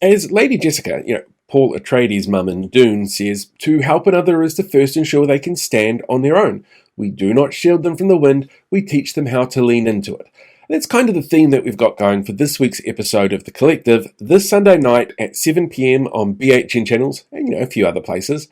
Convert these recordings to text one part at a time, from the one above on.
As Lady Jessica, Paul Atreides' mum in Dune, says, to help another is to first ensure they can stand on their own. We do not shield them from the wind, we teach them how to lean into it. And that's kind of the theme that we've got going for this week's episode of The Collective, this Sunday night at 7pm on BHN channels, and a few other places.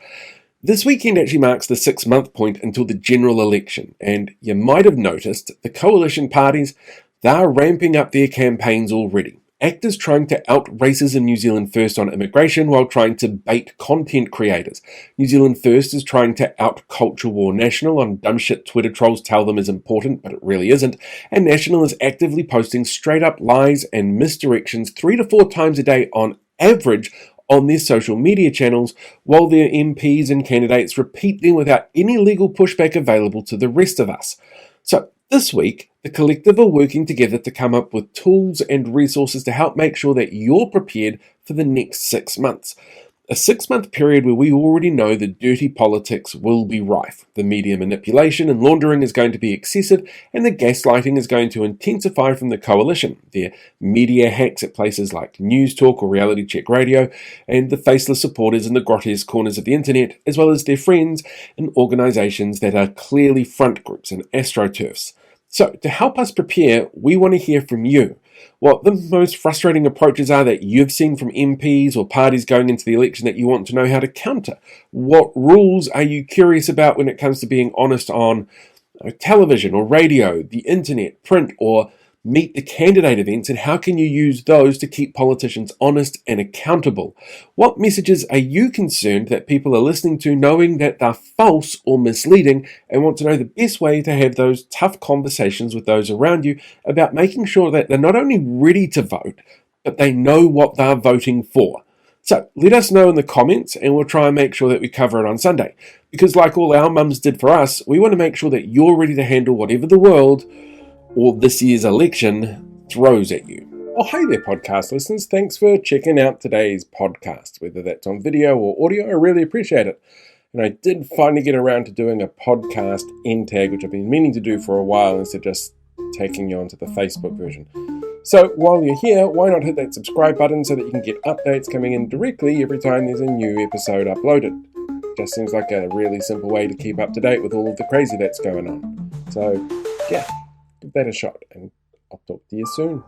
This weekend actually marks the 6-month point until the general election, and you might have noticed the coalition parties, they're ramping up their campaigns already. Actors trying to out racism New Zealand First on immigration while trying to bait content creators. New Zealand First is trying to out Culture War National on dumb shit Twitter trolls tell them is important, but it really isn't. And National is actively posting straight up lies and misdirections 3 to 4 times a day on average on their social media channels, while their MPs and candidates repeat them without any legal pushback available to the rest of us. So this week, the Collective are working together to come up with tools and resources to help make sure that you're prepared for the next 6 months. A 6-month period where we already know the dirty politics will be rife. The media manipulation and laundering is going to be excessive, and the gaslighting is going to intensify from the coalition. Their media hacks at places like News Talk or Reality Check Radio, and the faceless supporters in the grotesque corners of the internet, as well as their friends in organisations that are clearly front groups and astroturfs. So, to help us prepare, we want to hear from you. What the most frustrating approaches are that you've seen from MPs or parties going into the election that you want to know how to counter. What rules are you curious about when it comes to being honest on television or radio, the internet, print, or meet the candidate events, and how can you use those to keep politicians honest and accountable? What messages are you concerned that people are listening to knowing that they're false or misleading, and want to know the best way to have those tough conversations with those around you about making sure that they're not only ready to vote, but they know what they're voting for? So let us know in the comments, and we'll try and make sure that we cover it on Sunday. Because like all our mums did for us, we want to make sure that you're ready to handle whatever the world or this year's election throws at you. Oh, hey there, podcast listeners. Thanks for checking out today's podcast, whether that's on video or audio. I really appreciate it. And I did finally get around to doing a podcast end tag, which I've been meaning to do for a while instead of just taking you onto the Facebook version. So while you're here, why not hit that subscribe button so that you can get updates coming in directly every time there's a new episode uploaded. Just seems like a really simple way to keep up to date with all of the crazy that's going on. So, yeah. Give that a shot, and I'll talk to you soon.